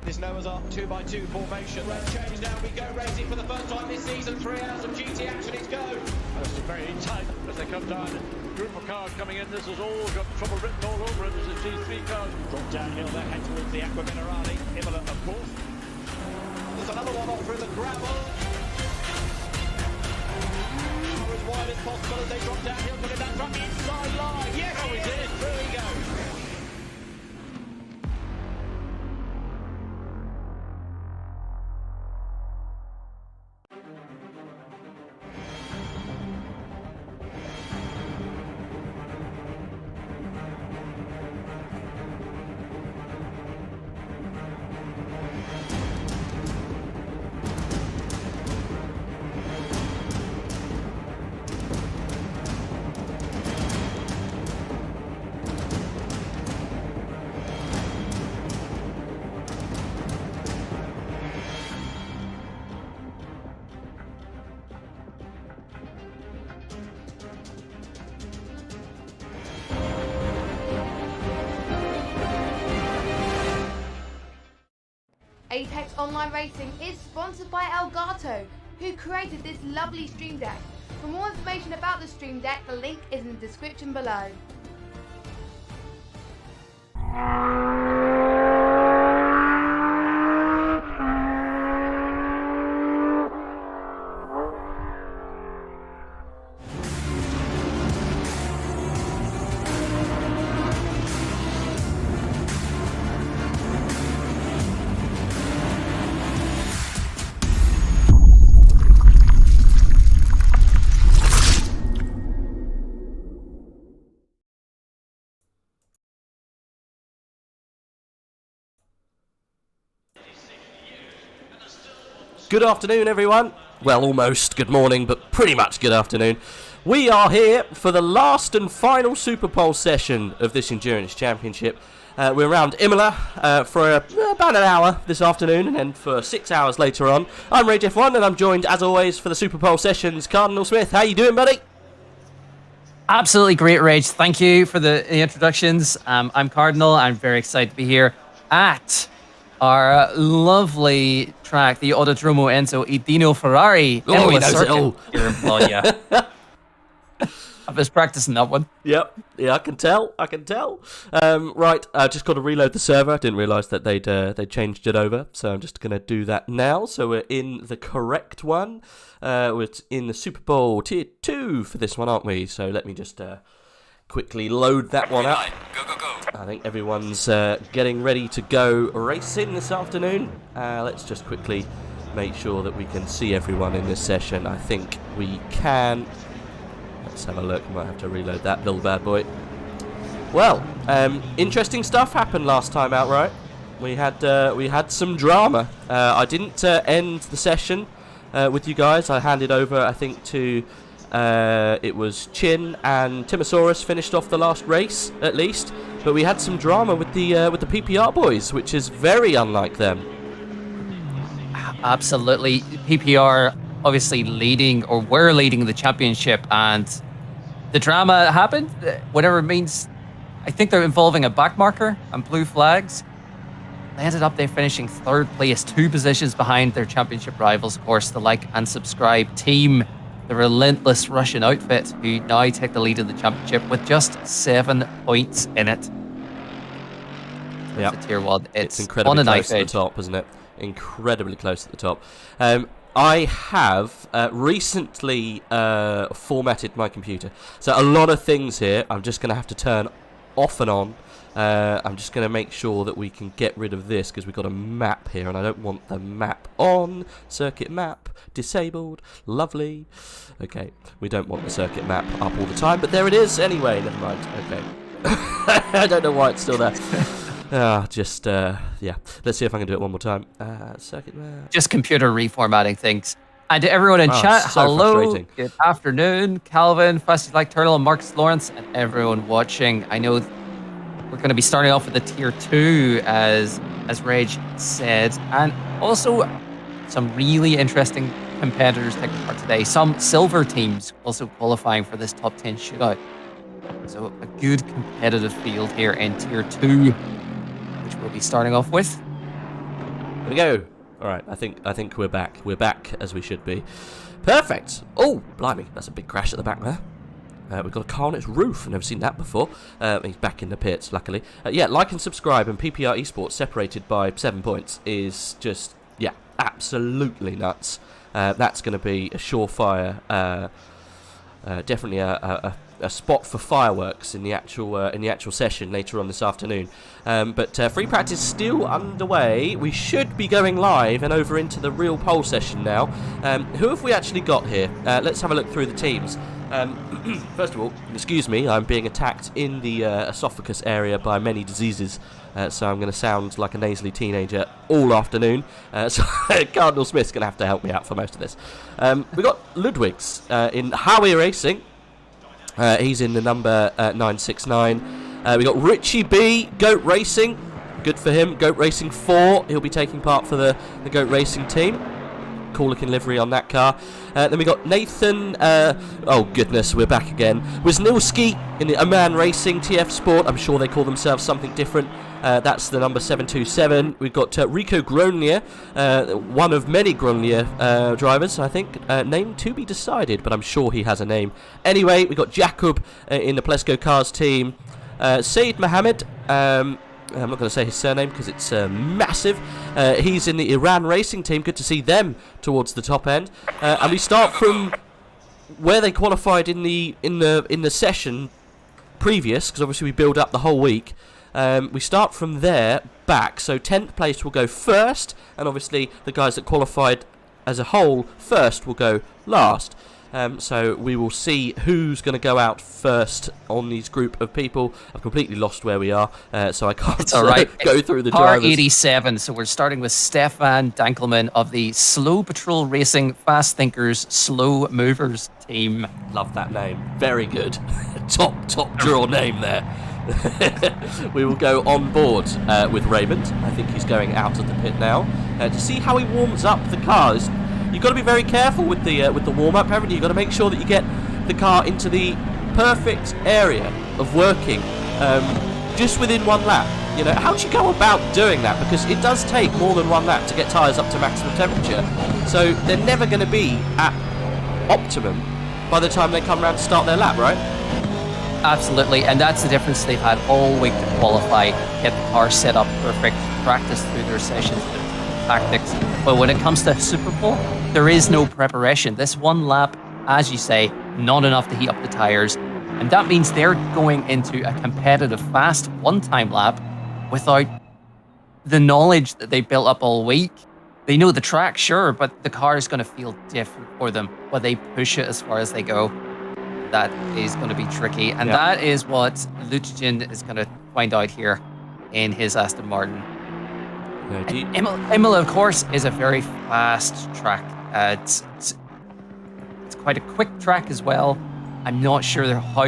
This Noah's Ark 2x2 formation. Road change, now we go racing for the first time this season. 3 hours of GT action, it's go. This is very tight as they come down. Group of cars coming in. This has all got trouble written all over it. This is G3 cars. Drop downhill, they head towards the Aqua Minerale. Imola, of course. There's another one off through the gravel. As wide as possible as they drop downhill, putting that truck inside line. Yes, oh, he did. Through he goes. Apex Online Racing is sponsored by Elgato, who created this lovely stream deck. For more information about the stream deck, the link is in the description below. Good afternoon, everyone. Well, almost good morning, but pretty much good afternoon. We are here for the last and final Superpole session of this Endurance Championship. We're around Imola for about an hour this afternoon, and then for 6 hours later on. I'm Rage F1, and I'm joined, as always, for the Superpole sessions, Cardinal Smith. How you doing, buddy? Absolutely great, Rage. Thank you for the introductions. I'm Cardinal. I'm very excited to be here at our lovely track, the Autodromo Enzo Edino Ferrari. Oh, he knows it all. Here in Bologna. I've been practicing that one. Yep, yeah, I can tell. Right, I've just got to reload the server. I didn't realise that they'd changed it over, so I'm just going to do that now. So we're in the correct one. We're in the Superpole Tier 2 for this one, aren't we? So let me just quickly load that one up. Go. I think everyone's getting ready to go racing this afternoon. Let's just quickly make sure that we can see everyone in this session. I think we can. Let's have a look. I might have to reload that little bad boy. Well, interesting stuff happened last time out, right? We had some drama. I didn't end the session with you guys. I handed over, I think, to it was Chin and Timosaurus finished off the last race at least. But we had some drama with the PPR boys, which is very unlike them. Absolutely. PPR obviously were leading the championship, and the drama happened, whatever it means. I think they're involving a back marker and blue flags. They ended up finishing third place, 2 positions behind their championship rivals, of course, the like and subscribe team, the relentless Russian outfit, who now take the lead in the championship with just 7 points in it. Yeah, Tier 1. It's incredibly close at the top, isn't it? Incredibly close at the top. I have recently formatted my computer, so a lot of things here I'm just going to have to turn off and on. I'm just going to make sure that we can get rid of this because we've got a map here and I don't want the map on. Circuit map disabled. Lovely. Okay, we don't want the circuit map up all the time, but there it is anyway. Never mind. Okay. I don't know why it's still there. Yeah. Let's see if I can do it one more time. Circuit. Just computer reformatting things. And to everyone in chat, so hello, frustrating. good afternoon, Calvin, Fastest Like Turtle, Marcus Lawrence, and everyone watching. I know we're going to be starting off with the tier 2, as Reg said, and also some really interesting competitors taking part today. Some silver teams also qualifying for this top 10 shootout. So a good competitive field here in tier 2, which we'll be starting off with. Here we go. All right, I think we're back. We're back as we should be. Perfect. Oh, blimey, that's a big crash at the back there. We've got a car on its roof. I've never seen that before. He's back in the pits, luckily. Yeah, like and subscribe, and PPR Esports separated by 7 points is just, yeah, absolutely nuts. That's going to be a surefire, definitely a spot for fireworks in the actual session later on this afternoon. But free practice still underway. We should be going live and over into the real pole session now. Who have we actually got here? Let's have a look through the teams. First of all, excuse me, I'm being attacked in the esophagus area by many diseases, so I'm going to sound like a nasally teenager all afternoon. So Cardinal Smith's going to have to help me out for most of this. We've got Ludwig's in Howie Racing. He's in the number 969. We got Richie B, Goat Racing. Good for him. Goat Racing 4. He'll be taking part for the Goat Racing team. Cool looking livery on that car. Then we got Nathan. Oh goodness, we're back again. Wisniewski in the Oman Racing TF Sport. I'm sure they call themselves something different. That's the number 727. We've got Rico Gronlier, one of many Gronlier drivers, I think. Name to be decided, but I'm sure he has a name. Anyway, we've got Jakub in the Plesco Cars team. Saeed Mohammed, I'm not going to say his surname because it's massive. He's in the Iran Racing team. Good to see them towards the top end. And we start from where they qualified in the session previous, because obviously we build up the whole week. We start from there back, so 10th place will go first, and obviously the guys that qualified as a whole first will go last. So we will see who's going to go out first on these group of people. I've completely lost where we are, so I can't go through the Car drivers. 87, so we're starting with Stefan Dankelman of the Slow Patrol Racing Fast Thinkers Slow Movers team. Love that name. Very good. top draw name there. We will go on board with Raymond. I think he's going out of the pit now to see how he warms up the cars. You've got to be very careful with the warm-up, haven't you? You've got to make sure that you get the car into the perfect area of working just within one lap. You know, how do you go about doing that? Because it does take more than one lap to get tyres up to maximum temperature. So they're never going to be at optimum by the time they come around to start their lap, right? Absolutely, and that's the difference they've had all week to qualify, get the car set up perfect, practice through their sessions, their tactics. But when it comes to Superpole, there is no preparation. This one lap, as you say, not enough to heat up the tyres, and that means they're going into a competitive fast one-time lap without the knowledge that they built up all week. They know the track, sure, but the car is going to feel different for them, but they push it as far as they go. That is going to be tricky, and that is what Lutjen is going to find out here in his Aston Martin. Imola, of course, is a very fast track. It's quite a quick track as well. I'm not sure how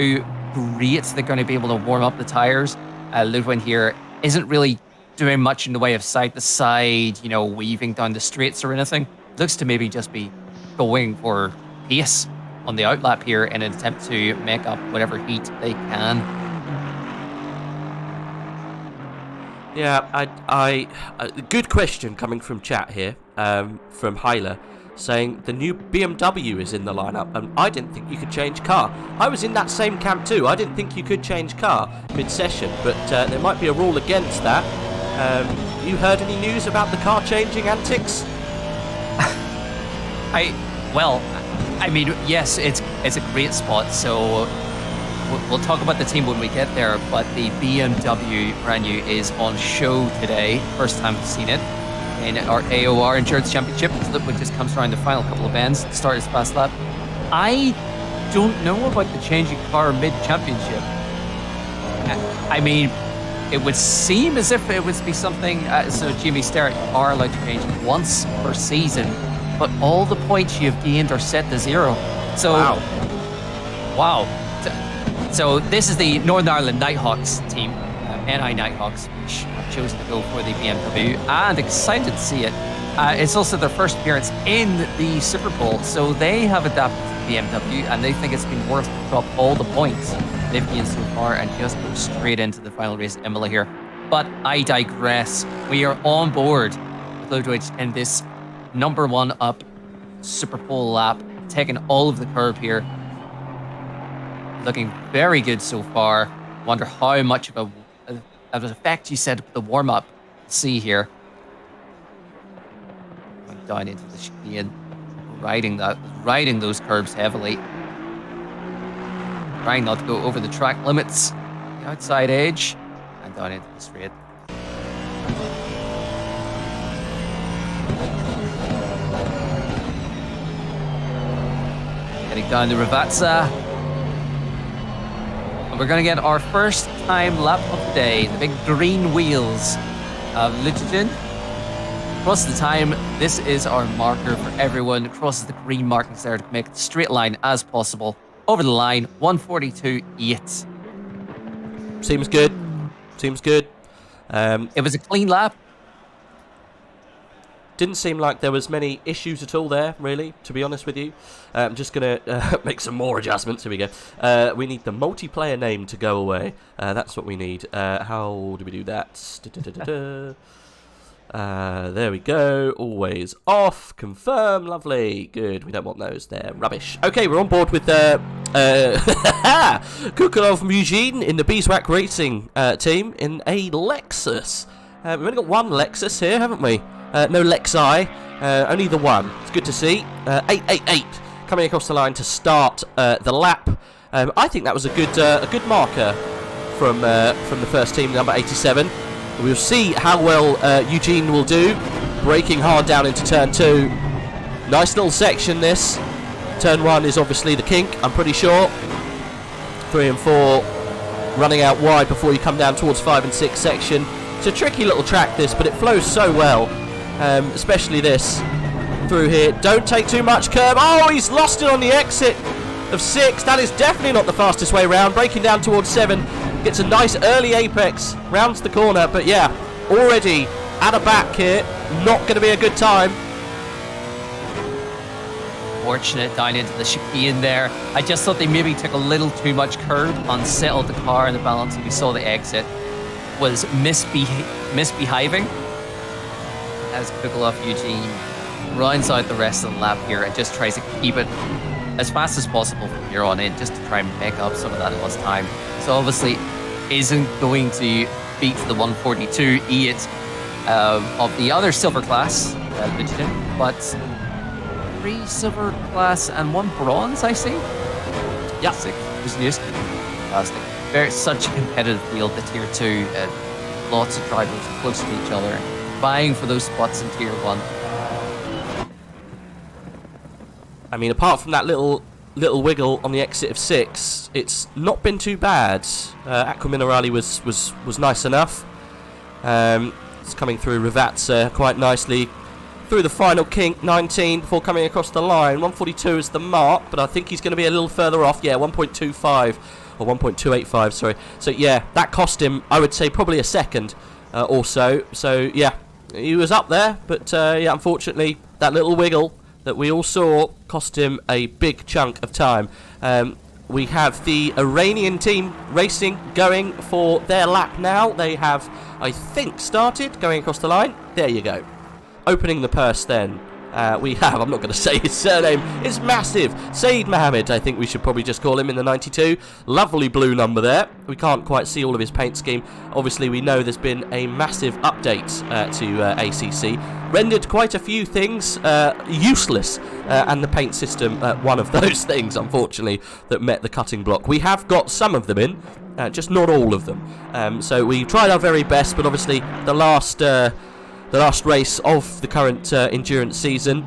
great they're going to be able to warm up the tires. Ludwig here isn't really doing much in the way of side-to-side, you know, weaving down the straights or anything. Looks to maybe just be going for pace on the outlap here in an attempt to make up whatever heat they can. Yeah, good question coming from chat here, from Hyla, saying the new BMW is in the lineup, and I didn't think you could change car. I was in that same camp too. I didn't think you could change car mid-session, but there might be a rule against that. You heard any news about the car changing antics? I mean, yes, it's a great spot, so we'll talk about the team when we get there, but the BMW brand new is on show today. First time I've seen it in our AOR Endurance Championship. Ludwig just comes around the final couple of bends to start his fast lap. I don't know about the changing car mid-championship. I mean, it would seem as if it would be something, so Jimmy Sterrett are allowed to change once per season, but all the points you've gained are set to 0. So, wow. So this is the Northern Ireland Nighthawks team, NI Nighthawks, which have chosen to go for the BMW, and excited to see it. It's also their first appearance in the Superpole, so they have adapted to the BMW, and they think it's been worth to drop all the points they've gained so far and just go straight into the final race at Imola here. But I digress. We are on board with Ludwig in this #1 up Superpole lap, taking all of the curb here. Looking very good so far. Wonder how much of an effect you said the warm-up see here. Going down into the chicane, riding those curbs heavily. Trying not to go over the track limits, the outside edge, and down into the straight. Getting down the Ravazza. And we're going to get our first time lap of the day. The big green wheels of Ltd. Across the time, this is our marker for everyone. Crosses the green markings there to make it straight line as possible. Over the line, 1:42.8. Seems good. Seems good. It was a clean lap. Didn't seem like there was many issues at all there, really, to be honest with you. I'm just going to make some more adjustments. Here we go. We need the multiplayer name to go away. That's what we need. How do we do that? There we go. Always off. Confirm. Lovely. Good. We don't want those. They're rubbish. Okay, we're on board with KUNOS-Simulazioni in the Beeswax Racing team in a Lexus. We've only got one Lexus here, haven't we? No Lexi. Only the one. It's good to see. 888 coming across the line to start the lap. I think that was a good marker from the first team, number 87. We'll see how well Eugene will do. Braking hard down into turn 2. Nice little section this. Turn 1 is obviously the kink, I'm pretty sure. 3 and 4 running out wide before you come down towards 5 and 6 section. It's a tricky little track this, but it flows so well. Especially this through here. Don't take too much curb. Oh, he's lost it on the exit of 6. That is definitely not the fastest way round. Braking down towards 7. Gets a nice early apex, rounds the corner, but yeah, already at a back here, not going to be a good time. Fortunate down into the chicane there. I just thought they maybe took a little too much curb, unsettled the car and the balance, and we saw the exit was misbehaving. As Kukulov Eugene rounds out the rest of the lap here and just tries to keep it as fast as possible from here on in, just to try and make up some of that lost time. So obviously isn't going to beat the 1:42.8 of the other silver class, but 3 silver class and 1 bronze, I see. Yeah. Fantastic. Such a competitive field, the tier 2. Lots of drivers close to each other, vying for those spots in tier 1. I mean, apart from that little wiggle on the exit of 6, it's not been too bad. Aqua Minerali was nice enough. It's coming through Ravazza quite nicely. Through the final kink, 19, before coming across the line. 1:42 is the mark, but I think he's going to be a little further off. Yeah, 1.25, or 1.285, sorry. So yeah, that cost him, I would say, probably a second or so. So yeah, he was up there, but yeah, unfortunately, that little wiggle that we all saw cost him a big chunk of time. We have the Iranian team racing going for their lap now. They have, I think, started going across the line. There you go. Opening the purse then. We have, I'm not going to say his surname, it's massive. Saeed Mohammed, I think we should probably just call him in the 92. Lovely blue number there. We can't quite see all of his paint scheme. Obviously, we know there's been a massive update to ACC. Rendered quite a few things useless, and the paint system, one of those things, unfortunately, that met the cutting block. We have got some of them in, just not all of them. So we tried our very best, but obviously the last race of the current endurance season,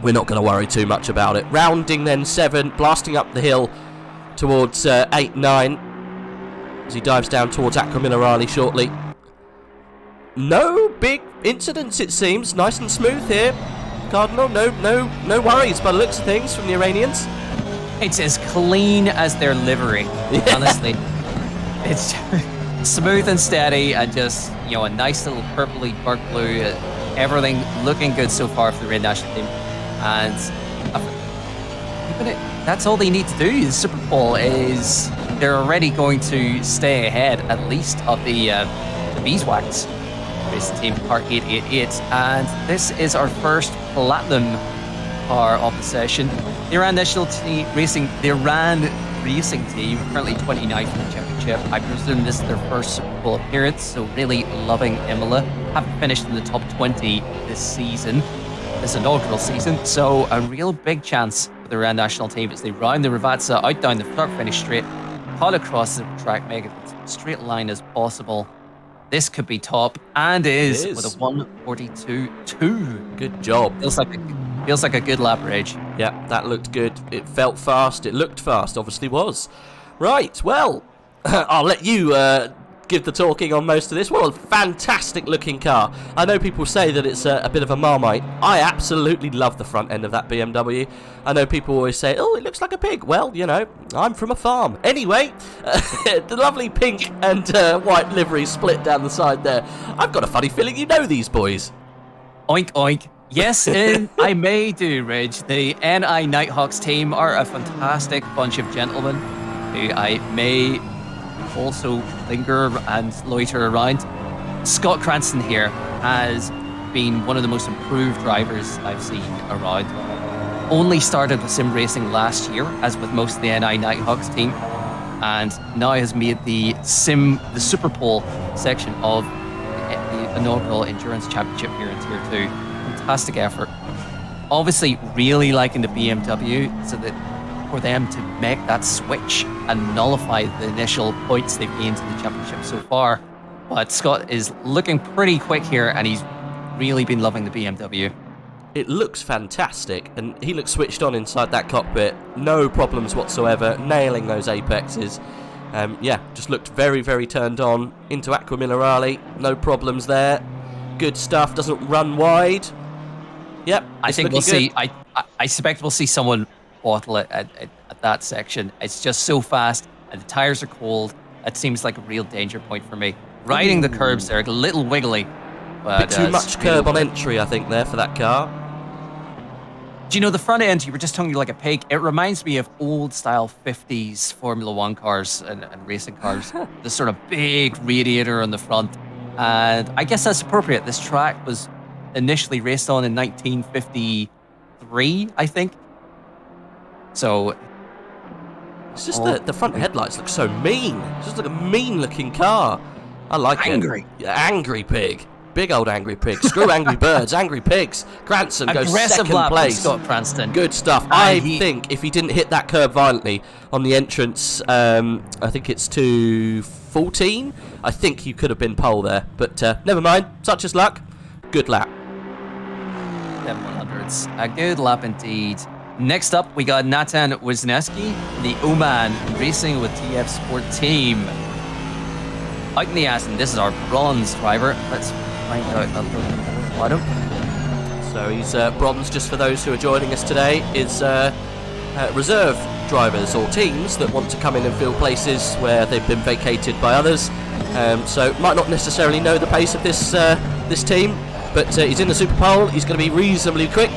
we're not going to worry too much about it. Rounding then 7, blasting up the hill towards 8, 9. as he dives down towards Aqua Minerale shortly. No big incidents, it seems. Nice and smooth here. Cardinal, no worries by the looks of things from the Iranians. It's as clean as their livery, honestly. It's smooth and steady, and just, you know, a nice little purpley dark blue. Everything looking good so far for the Red National team. And that's all they need to do. The Superpole is, they're already going to stay ahead, at least, of the Beeswax racing team, car 888. And this is our first platinum car of the session. The Iran National Racing team, currently 29th in the championship. I presume this is their first Superpole appearance, so really loving Imola. Haven't finished in the top 20 this season, this inaugural season, so a real big chance for the Iran National team as they round the Ravazza out down the start finish straight, cut across the track, make it as straight line as possible. This could be top, and is with a 1:42.2. Good job. Feels like a good lap rage. Yeah, that looked good. It felt fast. It looked fast. Obviously was. Right, well, I'll let you give the talking on most of this. What a fantastic looking car. I know people say that it's a bit of a Marmite. I absolutely love the front end of that BMW. I know people always say, oh, it looks like a pig. Well, you know, I'm from a farm. Anyway, the lovely pink and white livery split down the side there. I've got a funny feeling you know these boys. Oink, oink. Yes, I may do, Reg. The NI Nighthawks team are a fantastic bunch of gentlemen who I may also linger and loiter around. Scott Cranston here has been one of the most improved drivers I've seen around. Only started with sim racing last year, as with most of the NI Nighthawks team, and now has made the Superpole section of the inaugural Endurance Championship here in Tier 2. Fantastic effort. Obviously really liking the BMW, so that for them to make that switch and nullify the initial points they've gained in the championship so far. But Scott is looking pretty quick here, and he's really been loving the BMW. It looks fantastic, and he looks switched on inside that cockpit. No problems whatsoever, nailing those apexes. Yeah, just looked very, very turned on into Aqua Minerale. No problems there. Good stuff, doesn't run wide. Yep, I think we'll see. I expect we'll see someone bottle it at that section. It's just so fast, and the tires are cold. It seems like a real danger point for me. Riding the curbs there, a little wiggly. But, bit too much curb on entry, I think, there for that car. Do you know, the front end, you were just telling you like a pig, it reminds me of old style 50s Formula 1 cars and racing cars. The sort of big radiator on the front. And I guess that's appropriate. This track was initially raced on in 1953, I think. So it's just the front headlights look so mean. It's just like a mean looking car. I like angry. It. Yeah, angry pig. Big old angry pig. Screw angry birds, angry pigs. Cranston goes second place. Scott Cranston. Good stuff. I think if he didn't hit that curb violently on the entrance, I think it's to 14, I think he could have been pole there. But never mind. Such is luck. Good lap. 7/100s. A good lap indeed. Next up, we got Natan Wisniewski, the Oman Racing with TF Sport team. Out in the Aston, this is our bronze driver. Let's find out a little bit more about him. So he's bronze, just for those who are joining us today, is reserve drivers or teams that want to come in and fill places where they've been vacated by others. So might not necessarily know the pace of this team, but he's in the Superpole. He's going to be reasonably quick.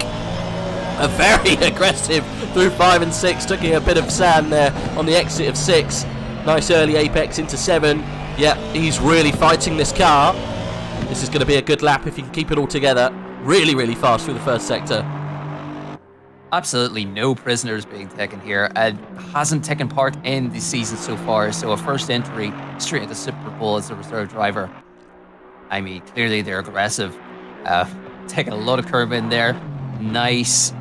A very aggressive through 5 and 6, taking a bit of sand there on the exit of 6. Nice early apex into 7. Yeah, he's really fighting this car. This is going to be a good lap if he can keep it all together. Really, really fast through the first sector. Absolutely no prisoners being taken here. Hasn't taken part in the season so far, so a first entry straight into Superpole as a reserve driver. I mean, clearly they're aggressive. Taking a lot of curb in there. Nice,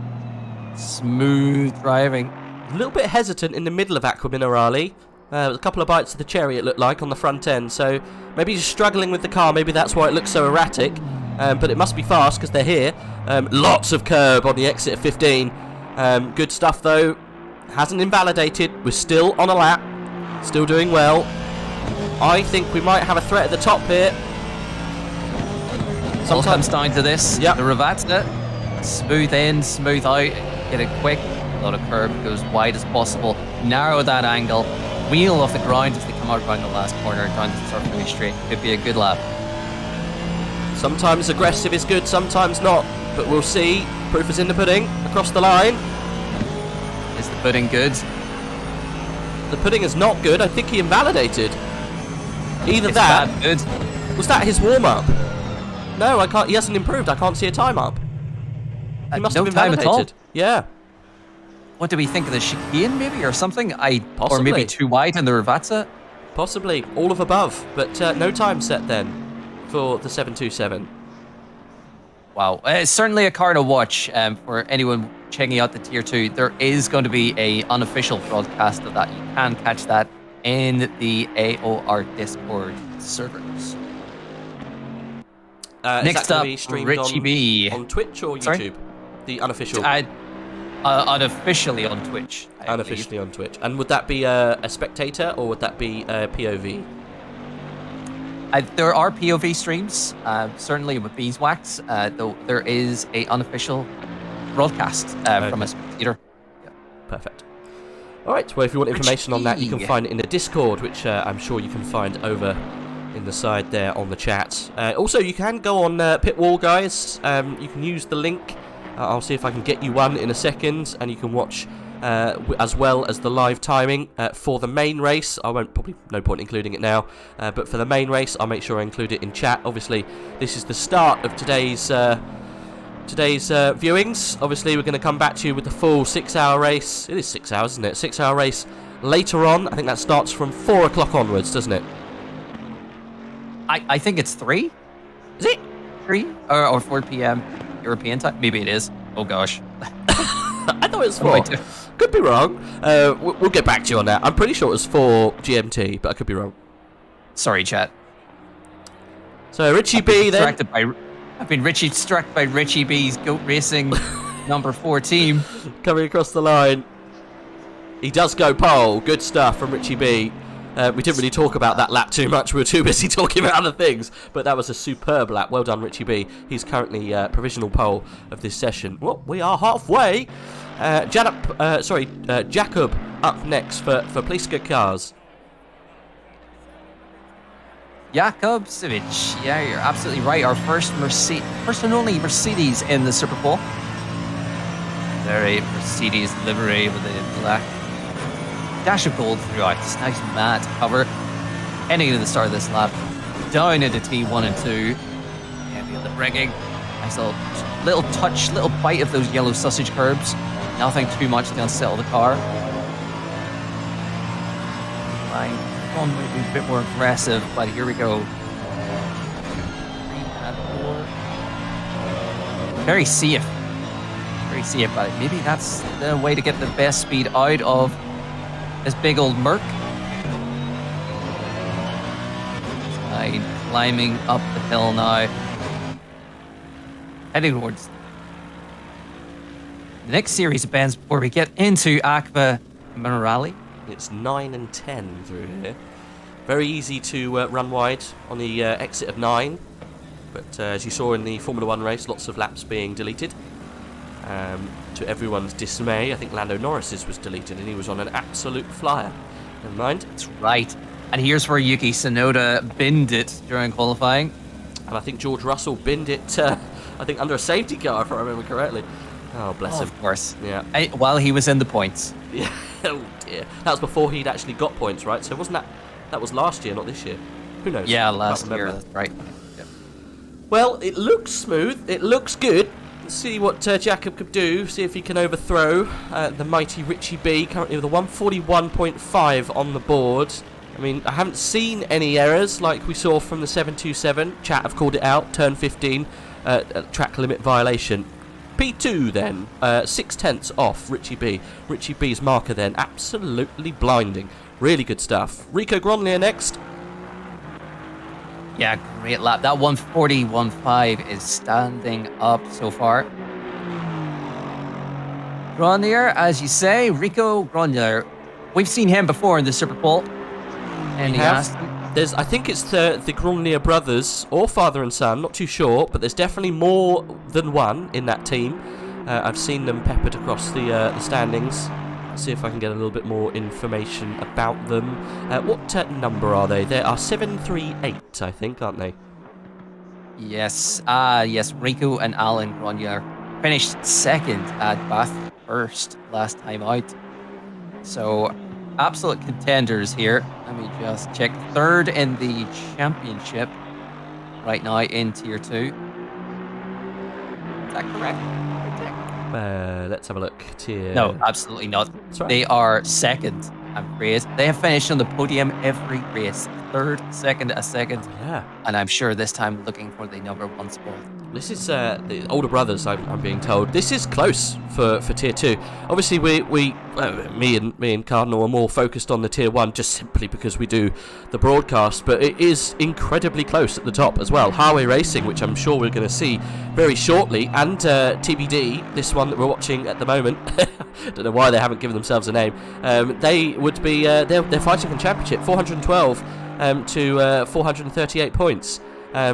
smooth driving. A little bit hesitant in the middle of Aqua Minerale. A couple of bites of the cherry, it looked like, on the front end. So maybe he's struggling with the car. Maybe that's why it looks so erratic. But it must be fast because they're here. Lots of curb on the exit of 15. Good stuff, though. Hasn't invalidated. We're still on a lap. Still doing well. I think we might have a threat at the top here. All comes down to this. Yep. The Ravatsa, smooth in, smooth out, get it quick. Let a curb, go as wide as possible, narrow that angle, wheel off the ground as they come out around the last corner, trying to start really straight. Could be a good lap. Sometimes aggressive is good, sometimes not, but we'll see. Proof is in the pudding, across the line. Is the pudding good? The pudding is not good. I think he invalidated. Either Is that, good? was that his warm-up? No, I can't. He hasn't improved. I can't see a time up. He must no have time at invalidated. all? Yeah, What do we think of the chicane, maybe, or something? Or Possibly. maybe too wide in the Ravatsa? possibly. All of above, but no time set then for the 727. Wow, it's certainly a car to watch for anyone checking out the Tier 2. There is going to be a unofficial broadcast of that. You can catch that in the AOR Discord servers. Next up, Richie B. On Twitch or YouTube? Sorry? The unofficial. Unofficially on Twitch. I Unofficially on Twitch. And would that be a spectator or would that be a POV? There are POV streams, certainly with Beeswax, though there is a unofficial broadcast from a spectator. Perfect. All right. Well, if you want information on that, you can find it in the Discord, which I'm sure you can find over in the side there on the chat. Also, you can go on Pitwall, guys. You can use the link. I'll see if I can get you one in a second, and you can watch as well as the live timing for the main race. I won't, probably no point including it now, but for the main race, I'll make sure I include it in chat. Obviously, this is the start of today's viewings. Obviously, we're going to come back to you with the full 6-hour race. It is 6 hours, isn't it? 6-hour race later on. I think that starts from 4 o'clock onwards, doesn't it? I think it's 3. Is it? 3 or 4 p.m. European time? Maybe it is. Oh gosh. I thought it was 4. Could be wrong. We'll get back to you on that. I'm pretty sure it was 4 GMT, but I could be wrong. Sorry, chat. So Richie B then. I've been distracted by Richie B's Goat Racing number 4 team. Coming across the line. He does go pole. Good stuff from Richie B. We didn't really talk about that lap too much. We were too busy talking about other things. But that was a superb lap. Well done, Richie B. He's currently provisional pole of this session. Well, we are halfway. Jacob up next for Pliska Cars. Jakobsevic, yeah, you're absolutely right. Our first and only Mercedes in the Superpole. Very Mercedes livery with the black dash of gold throughout. This nice matte cover. Heading into the start of this lap, down into T1 and 2. Heavy on the braking. Nice little touch, little bite of those yellow sausage curbs. Nothing too much to unsettle the car. Line on maybe a bit more aggressive, but here we go. 3 and 4. Very safe. Very safe, but maybe that's the way to get the best speed out of this big old Merc. Climbing up the hill now. Heading towards the next series of bends before we get into Aqua Minerali. It's 9 and 10 through here. Very easy to run wide on the exit of 9. But as you saw in the Formula 1 race, lots of laps being deleted. To everyone's dismay, I think Lando Norris's was deleted and he was on an absolute flyer. Never mind. That's right. And here's where Yuki Tsunoda binned it during qualifying. And I think George Russell binned it, I think, under a safety car, if I remember correctly. Oh, bless him. Of course. Yeah. While he was in the points. Yeah. Oh, dear. That was before he'd actually got points, right? So wasn't that... That was last year, not this year. Who knows? Yeah, last year. That's right. Yep. Well, it looks smooth. It looks good. Let's see what Jacob could do. See if he can overthrow the mighty Richie B. Currently with a 141.5 on the board. I mean, I haven't seen any errors like we saw from the 727. Chat have called it out. Turn 15. Track limit violation. P2 then. 6/10 off Richie B. Richie B's marker then. Absolutely blinding. Really good stuff. Rico Gronlier next. Yeah, great lap. That 141.5 is standing up so far. Gronier, as you say, Rico Gronier. We've seen him before in the Superpole. And he has I think it's the Grunier brothers, or father and son, not too sure, but there's definitely more than one in that team. I've seen them peppered across the standings. Let's see if I can get a little bit more information about them. What number are they? They are 738, I think, aren't they? Yes, yes, Rico and Alan Grunier finished second at Bathurst last time out. So, absolute contenders here. Let me just check. Third in the championship right now in Tier 2. Is that correct? Let's have a look. No, absolutely not. Right. They are second, I'm afraid. They have finished on the podium every race. Third, second, a second. Yeah. And I'm sure this time looking for the number 1 spot. This is the older brothers, I'm being told. This is close for Tier 2. Obviously, me and Cardinal are more focused on the Tier 1 just simply because we do the broadcast, but it is incredibly close at the top as well. Highway Racing, which I'm sure we're going to see very shortly, and TBD, this one that we're watching at the moment. Don't know why they haven't given themselves a name. They would be they're fighting for the championship, 412 to 438 points.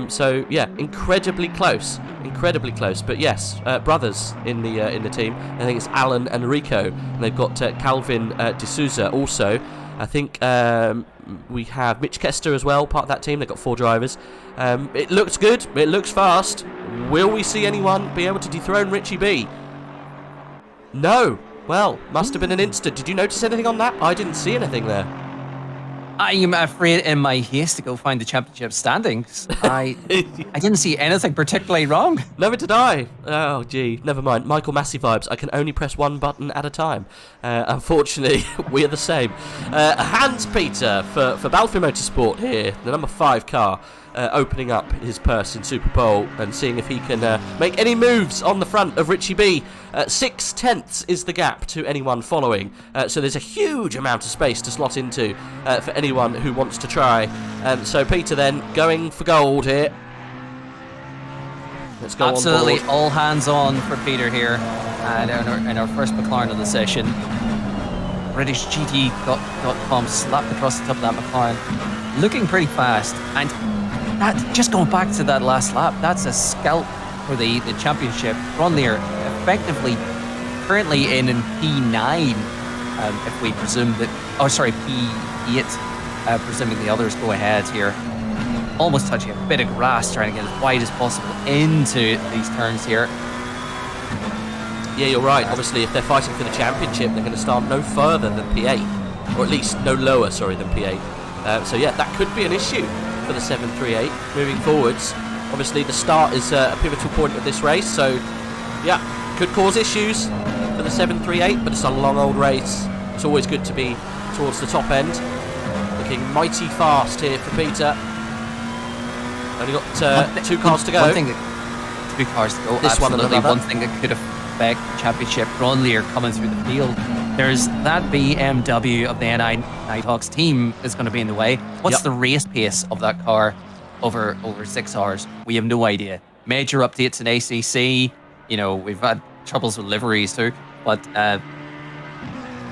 So yeah, incredibly close. But yes, brothers in the team. I think it's Alan and Rico, and they've got Calvin D'Souza also. I think we have Mitch Kester as well, part of that team. They've got 4 drivers. It looks good. It looks fast. Will we see anyone be able to dethrone Richie B? No. Well, must have been an instant. Did you notice anything on that? I didn't see anything there. I am afraid in my haste to go find the championship standings, I didn't see anything particularly wrong. Never did I. Oh, gee. Never mind. Michael Massey vibes. I can only press one button at a time. Unfortunately, we are the same. Hans Peter for Balfour Motorsport here, the number 5 car, opening up his purse in Superpole and seeing if he can make any moves on the front of Richie B. 6/10 is the gap to anyone following, so there's a huge amount of space to slot into for anyone who wants to try. So Peter then going for gold here. Let's go. Absolutely, on board. all hands on for Peter here, and in our first McLaren of the session. BritishGT.com slapped across the top of that McLaren, looking pretty fast. And that, just going back to that last lap, that's a scalp for the championship. Ron there effectively currently in P9, if we presume that, P8, presuming the others go ahead here. Almost touching a bit of grass, trying to get as wide as possible into these turns here. Yeah, you're right. Obviously, if they're fighting for the championship, they're going to start no further than P8, or at least no lower, than P8. So yeah, that could be an issue for the 738 moving forwards. Obviously, the start is a pivotal point of this race, so yeah, could cause issues for the 738, but it's a long old race. It's always good to be towards the top end. Looking mighty fast here for Peter. Only got 2 cars to go. 2 cars to go. This absolutely. one thing that could affect the championship. Ron Lear coming through the field. There's that BMW of the NI Nighthawks team is going to be in the way. What's the race pace of that car over 6 hours? We have no idea. Major updates in ACC. You know, we've had troubles with liveries too, but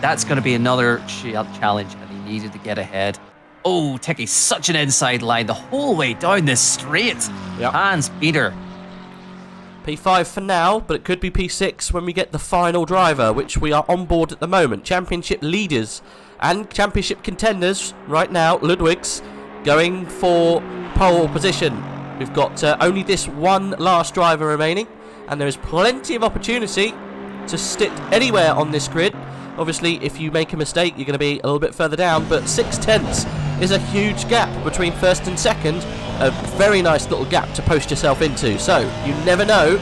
that's going to be another challenge, and he needed to get ahead. Oh, taking such an inside line the whole way down this straight. Yep. Hans Peter. P5 for now, but it could be P6 when we get the final driver, which we are on board at the moment. Championship leaders and championship contenders right now, Ludwig's going for pole position. We've got only this one last driver remaining, and there is plenty of opportunity to stick anywhere on this grid. Obviously, if you make a mistake, you're going to be a little bit further down, but 6/10 is a huge gap between first and second. A very nice little gap to post yourself into, so you never know.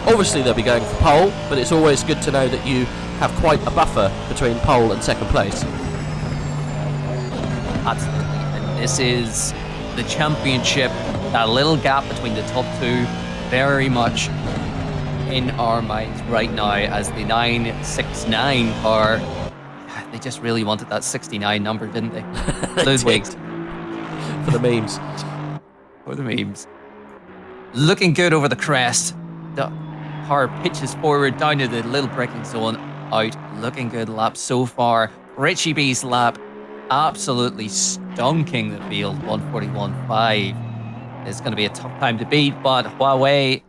Obviously, they'll be going for pole, but it's always good to know that you have quite a buffer between pole and second place. Absolutely, and this is the championship. That little gap between the top 2, very much in our minds right now as the 969 car. They just really wanted that 69 number, didn't they? Those wigs. For the memes. For the memes. Looking good over the crest. The car pitches forward down to the little braking zone. Out. Looking good lap so far. Richie B's lap absolutely stonking the field. 141.5 is going to be a tough time to beat, but Huawei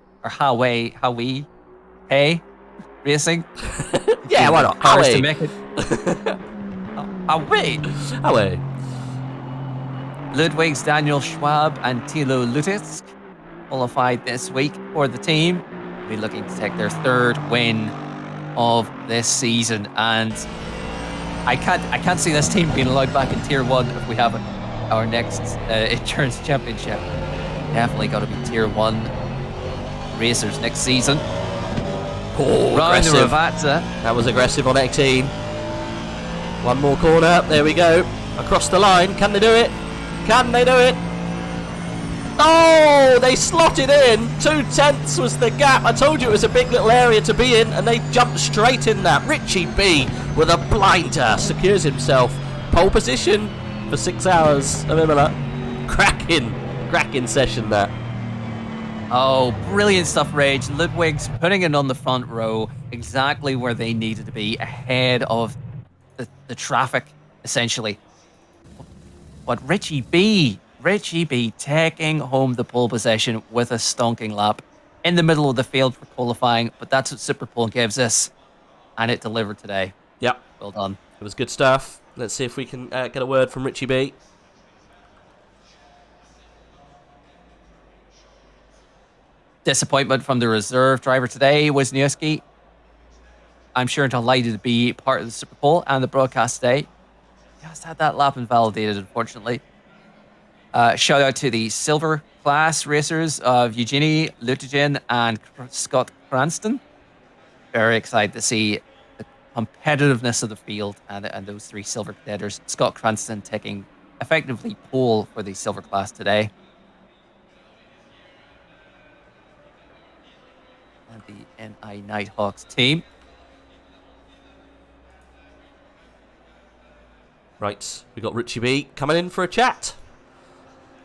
Racing. Yeah, why not? Cars to Huawei. make it. Huawei. Ludwig's Daniel Schwab and Thilo Lutitz qualified this week for the team. Be looking to take their 3rd win of this season, and I can't see this team being allowed back in Tier 1 if we have our next Endurance Championship. Definitely got to be Tier 1 racers next season. Oh, Round the aggressive. Ravazza. That was aggressive on 18. One more corner. There we go. Across the line. Can they do it? Can they do it? Oh, they slotted in. 2/10 was the gap. I told you it was a big little area to be in, and they jumped straight in that. Richie B with a blinder secures himself pole position for 6 hours of Imola. Cracking session that. Oh, brilliant stuff, Rage. Ludwig's putting it on the front row, exactly where they needed to be, ahead of the traffic, essentially. But Richie B taking home the pole position with a stonking lap in the middle of the field for qualifying, but that's what Superpole gives us, and it delivered today. Yep. Well done. It was good stuff. Let's see if we can get a word from Richie B. Disappointment from the reserve driver today, Wisniewski. I'm sure delighted to be part of the Superpole and the broadcast today. Just had that lap invalidated, unfortunately. Shout out to the silver class racers of Eugenie Luttigen and Scott Cranston. Very excited to see the competitiveness of the field and those 3 silver contenders. Scott Cranston taking effectively pole for the silver class today. And the NI Nighthawks team. Right, we got Richie B coming in for a chat.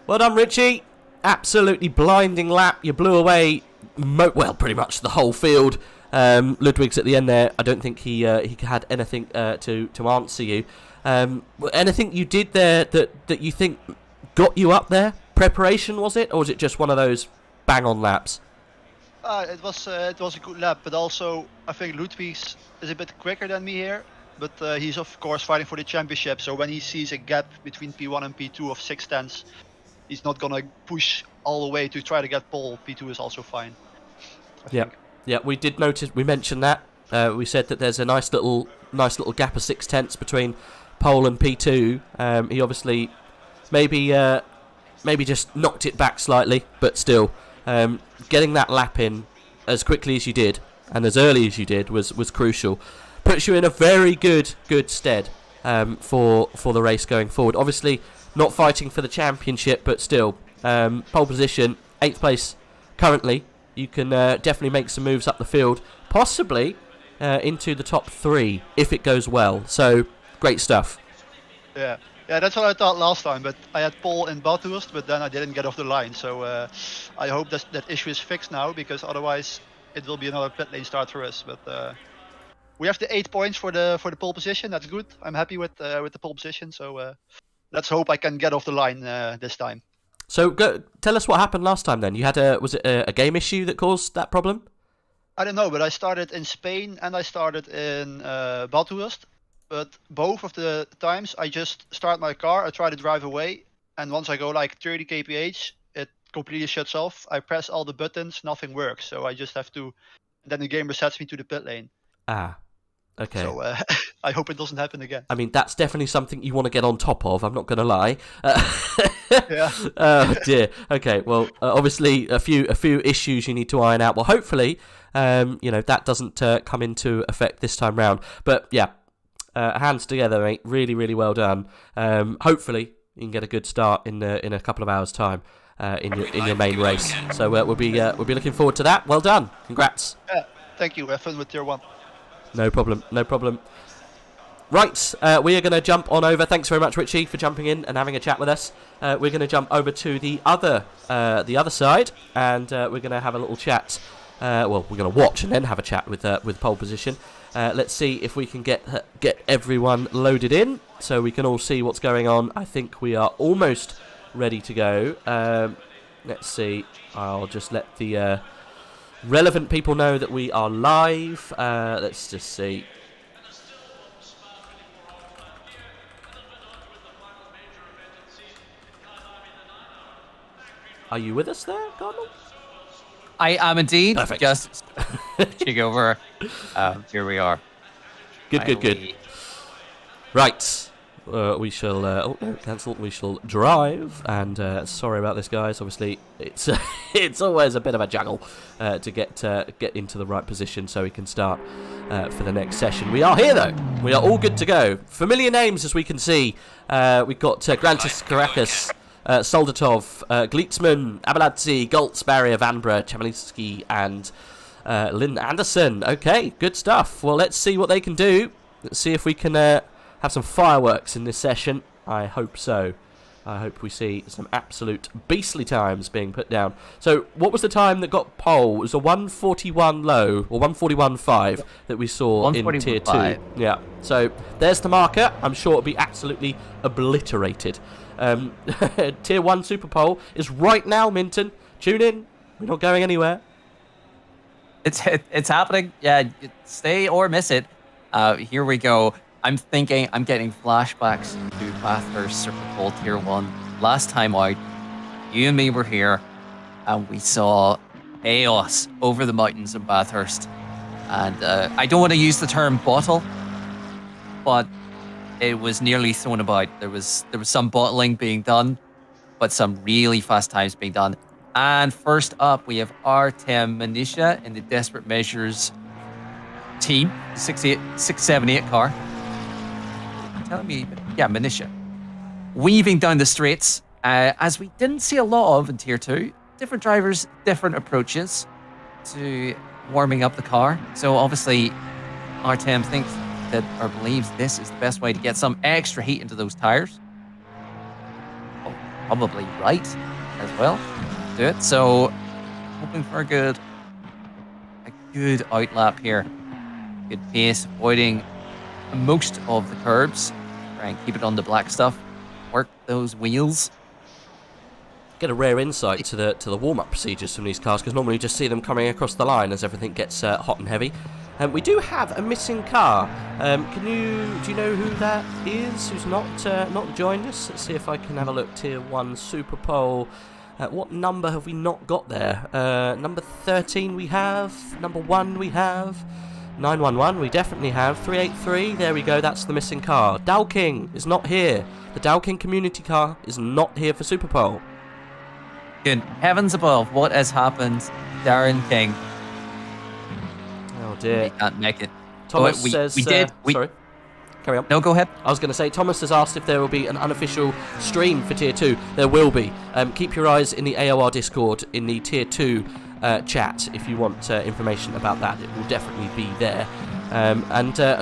Well done, Richie. Absolutely blinding lap. You blew away, pretty much the whole field. Ludwig's at the end there. I don't think he had anything to answer you. Anything you did there that you think got you up there? Preparation, was it? Or was it just one of those bang-on laps? It was a good lap, but also I think Ludwig is a bit quicker than me here. But he's of course fighting for the championship, so when he sees a gap between P1 and P2 of 6/10, he's not gonna push all the way to try to get pole. P2 is also fine. Yeah, we did notice. We mentioned that. We said that there's a nice little gap of 6/10 between pole and P2. He obviously maybe just knocked it back slightly, but still getting that lap in as quickly as you did and as early as you did was crucial. Puts you in a very good stead for the race going forward. Obviously, not fighting for the championship, but still, pole position, 8th place currently. You can definitely make some moves up the field, possibly into the top 3 if it goes well. So, great stuff. Yeah, that's what I thought last time, but I had pole in Bathurst, but then I didn't get off the line. So I hope that issue is fixed now, because otherwise it will be another pit lane start for us. But we have the 8 points for the pole position. That's good. I'm happy with the pole position. So let's hope I can get off the line this time. So tell us what happened last time then. You had was it a game issue that caused that problem? I don't know, but I started in Spain and I started in Bathurst. But both of the times I just start my car, I try to drive away, and once I go like 30 kph, it completely shuts off. I press all the buttons, nothing works. So I just have to, then the game resets me to the pit lane. Ah. Okay. So I hope it doesn't happen again. I mean, that's definitely something you want to get on top of. I'm not going to lie. Yeah. Oh dear. Okay. Well, obviously a few issues you need to iron out. Well, hopefully, that doesn't come into effect this time round. But yeah, hands together, mate. Really, really well done. Hopefully, you can get a good start in a couple of hours' time in your main race. So we'll be looking forward to that. Well done. Congrats. Yeah. Thank you. Have fun with Tier 1. No problem. Right, we are going to jump on over. Thanks very much, Richie, for jumping in and having a chat with us. We're going to jump over to the other side, and we're going to have a little chat. We're going to watch and then have a chat with pole position. Let's see if we can get everyone loaded in so we can all see what's going on. I think we are almost ready to go. Let's see. I'll just let the relevant people know that we are live. Let's just see. Are you with us there, Cardinal? I am indeed. Perfect. Just switching over. Here we are. Good. Right. We shall. Oh no, cancel. We shall drive. And sorry about this, guys. Obviously, it's it's always a bit of a juggle to get into the right position so we can start for the next session. We are here though. We are all good to go. Familiar names, as we can see. We've got Grantis Caracas. Soldatov, Glitzman, Abeladze, Goltz, Barrier, Vanbrugh, Chmielewski, and Lynn Anderson. Okay, good stuff. Well, let's see what they can do. Let's see if we can have some fireworks in this session. I hope so. I hope we see some absolute beastly times being put down. So, what was the time that got pole? It was a 141 low, or 141.5 that we saw in Tier 2. Yeah, so there's the marker. I'm sure it'll be absolutely obliterated. Tier 1 Superpole is right now, Minton. Tune in. We're not going anywhere. It's happening. Yeah, stay or miss it. Here we go. I'm getting flashbacks to Bathurst Superpole Tier 1. Last time out, you and me were here, and we saw chaos over the mountains in Bathurst. And I don't want to use the term bottle, but it was nearly thrown about. There was some bottling being done, but some really fast times being done. And first up, we have Artem Manisha in the Desperate Measures team, 678 car. Telling me, yeah, Manisha. Weaving down the straights, as we didn't see a lot of in Tier 2. Different drivers, different approaches to warming up the car. So obviously, Artem thinks that or believes this is the best way to get some extra heat into those tires. Oh, probably right as well. Do it. So hoping for a good outlap here. Good pace, avoiding most of the curbs. Try and keep it on the black stuff. Work those wheels. Get a rare insight to the warm-up procedures from these cars, because normally you just see them coming across the line as everything gets hot and heavy. We do have a missing car. Do you know who that is? Who's not joined us? Let's see if I can have a look. Tier 1 Superpole. What number have we not got there? Number 13 we have. Number 1 we have. 911 we definitely have. 383. There we go. That's the missing car. Dowking is not here. The Dowking community car is not here for Superpole. Good heavens above! What has happened, Darren King? Oh dear. We can't make it. Thomas says... Sorry. Carry on. No, go ahead. I was going to say, Thomas has asked if there will be an unofficial stream for Tier 2. There will be. Keep your eyes in the AOR Discord in the Tier 2 chat if you want information about that. It will definitely be there.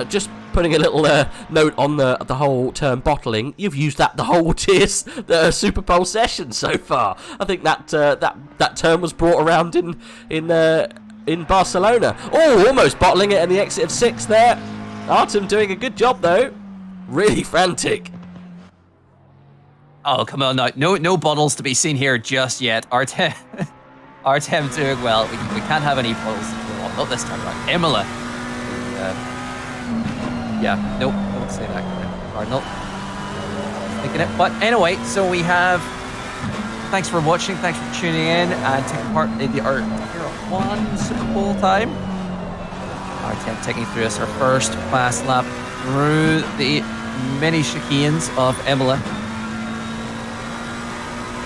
Just putting a little note on the whole term bottling. You've used that the whole the Superpole session so far. I think that term was brought around in Barcelona. Oh, almost bottling it in the exit of 6 there. Artem doing a good job though. Really frantic. Oh, come on now. No bottles to be seen here just yet. Artem doing well. We can't have any bottles. Well, not this time around. Imola. Yeah, nope. Don't say that. Cardinal. Thinking it. But anyway, so we have... Thanks for watching. Thanks for tuning in and taking part in the Tier 1 Superpole time. Artem taking through us our first fast lap through the many chicanes of Imola.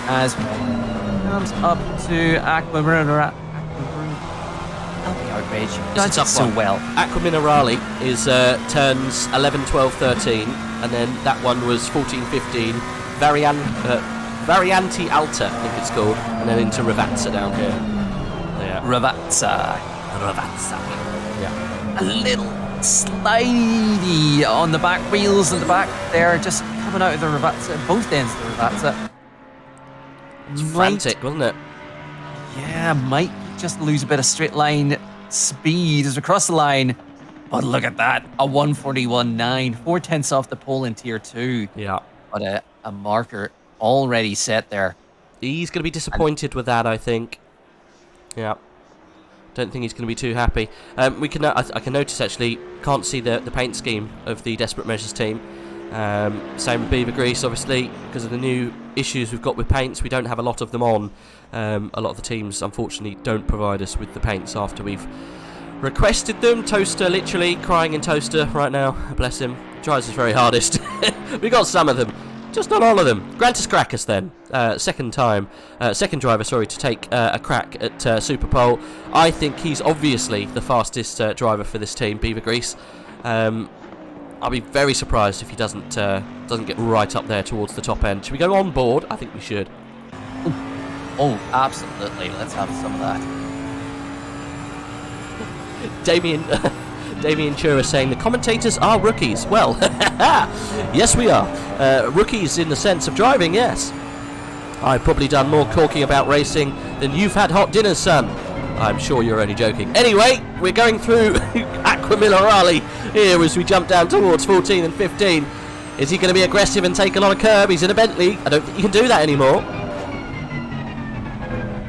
As comes up to Aquaminerale. Outrage. Does it so well. Aquaminerale is turns 11, 12, 13, and then that one was 14, 15. Varianti Alta, I think it's called, and then into Ravazza down here. Yeah. Ravazza. Yeah. A little slidey on the back wheels in the back there, just coming out of the Ravazza, both ends of the Ravazza. It's frantic, wasn't it? Yeah, might just lose a bit of straight line speed as we cross the line. But look at that, a 141.9, 4/10 off the pole in Tier 2. Yeah. But a marker already set there. He's going to be disappointed with that, I think. Yeah. Don't think he's going to be too happy. I can notice, actually, can't see the paint scheme of the Desperate Measures team. Same with Beaver Grease, obviously, because of the new issues we've got with paints. We don't have a lot of them on. A lot of the teams, unfortunately, don't provide us with the paints after we've requested them. Toaster, literally crying in Toaster right now. Bless him. Tries his very hardest. We got some of them, just not all of them. Grantus Crackus then, second driver, sorry, to take a crack at Superpole. I think he's obviously the fastest driver for this team, Beaver Grease. I'll be very surprised if he doesn't get right up there towards the top end. Should we go on board? I think we should. Oh, absolutely. Let's have some of that. Damien Chura saying the commentators are rookies. Well, yes we are. Rookies in the sense of driving, yes. I've probably done more talking about racing than you've had hot dinners, son. I'm sure you're only joking. Anyway, we're going through Aquaminerale here as we jump down towards 14 and 15. Is he going to be aggressive and take a lot of curb? He's in a Bentley. I don't think you can do that anymore.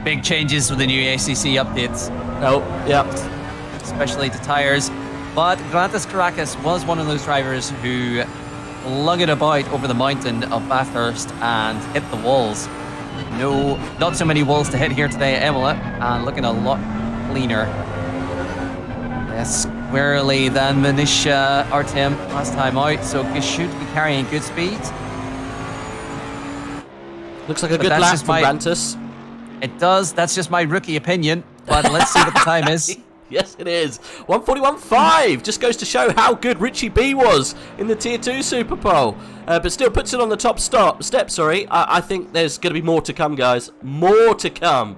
Big changes with the new ACC updates. Oh, yeah. Especially to tyres. But Grantus Caracas was one of those drivers who lug it about over the mountain of Bathurst and hit the walls. No, not so many walls to hit here today at Imola, and looking a lot cleaner. Less squarely than Manisha Artem last time out, so he should be carrying good speed. Looks like a good lap for Grantus. It does, that's just my rookie opinion, but let's see what the time is. Yes, it is. 141.5. Just goes to show how good Richie B was in the Tier 2 Superpole. But still puts it on the top step, sorry. I think there's going to be more to come, guys. More to come.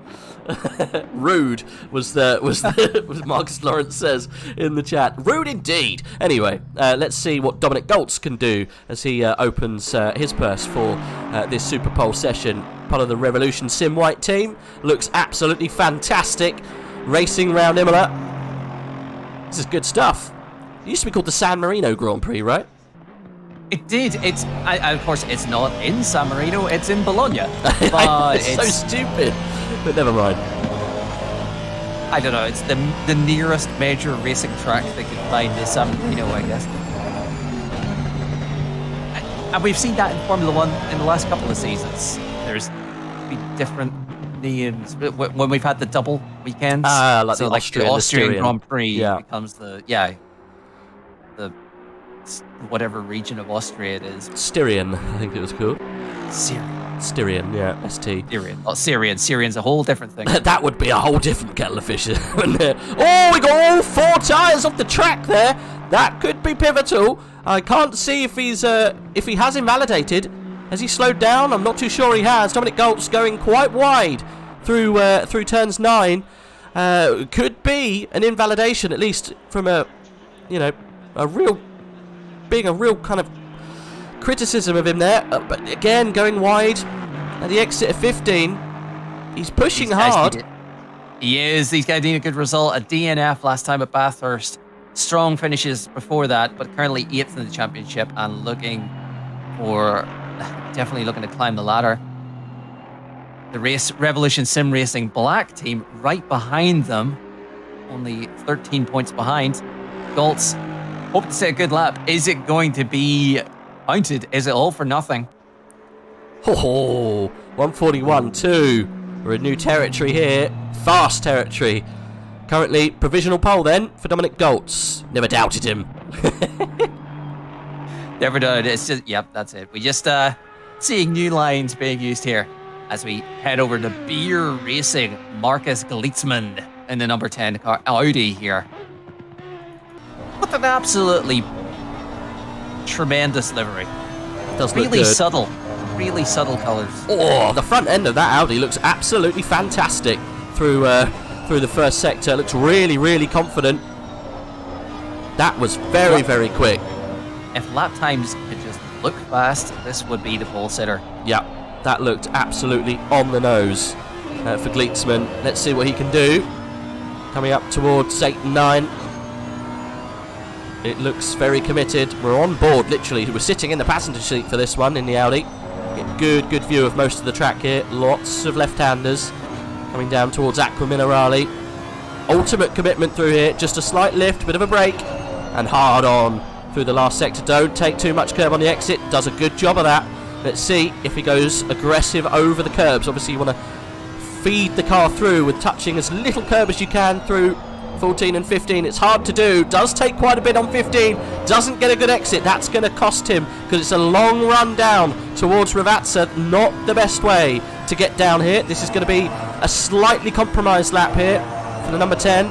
Rude was Marcus Lawrence says in the chat. Rude indeed. Anyway, let's see what Dominic Goltz can do as he opens his purse for this Superpole session. Part of the Revolution Sim White team. Looks absolutely fantastic. Racing round Imola. This is good stuff. It used to be called the San Marino Grand Prix, right? It did. Of course, it's not in San Marino. It's in Bologna. But it's so stupid. But never mind. I don't know. It's the nearest major racing track they could find is San Marino, I guess. And we've seen that in Formula 1 in the last couple of seasons. There's different names when we've had the double weekends. Like so the like the Austrian Grand Prix becomes the whatever region of Austria it is. Styrian, I think it was called. Styrian, yeah, ST. Styrian. Oh, Syrian. Syrian's a whole different thing. That would be a whole different kettle of fish, wouldn't it? Oh, we got all 4 tyres off the track there. That could be pivotal. I can't see if he has invalidated. Has he slowed down? I'm not too sure he has. Dominic Goltz going quite wide through turns 9. Could be an invalidation, at least from a real kind of criticism of him there. But again, going wide at the exit of 15. He's pushing hard. He is. He's getting a good result. A DNF last time at Bathurst. Strong finishes before that, but currently 8th in the championship and definitely looking to climb the ladder. The Revolution Sim Racing Black team right behind them, only 13 points behind. Goltz, hope to say a good lap. Is it going to be counted? Is it all for nothing? Oh, 141.2. We're in new territory here. Fast territory. Currently provisional pole then for Dominic Goltz. Never doubted him. Never doubted it. It's just, yep, that's it. We just seeing new lines being used here as we head over to Beer Racing. Marcus Glitzman in the number 10 car Audi here. What an absolutely tremendous livery. Does really look good. Really subtle colours. Oh, the front end of that Audi looks absolutely fantastic through the first sector. Looks really, really confident. That was very quick. If lap times could just look fast, this would be the pole sitter. Yeah, that looked absolutely on the nose for Glitzman. Let's see what he can do. Coming up towards 8 and 9. It looks very committed. We're on board, literally. We're sitting in the passenger seat for this one in the Audi. Get good view of most of the track here. Lots of left-handers coming down towards Aqua Minerale. Ultimate commitment through here. Just a slight lift, bit of a brake, and hard on through the last sector. Don't take too much curb on the exit. Does a good job of that. Let's see if he goes aggressive over the curbs. Obviously, you want to feed the car through with touching as little curb as you can through 14 and 15. It's hard to do. Does take quite a bit on 15. Doesn't get a good exit. That's going to cost him because it's a long run down towards Ravazza. Not the best way to get down here. This is going to be a slightly compromised lap here for the number 10.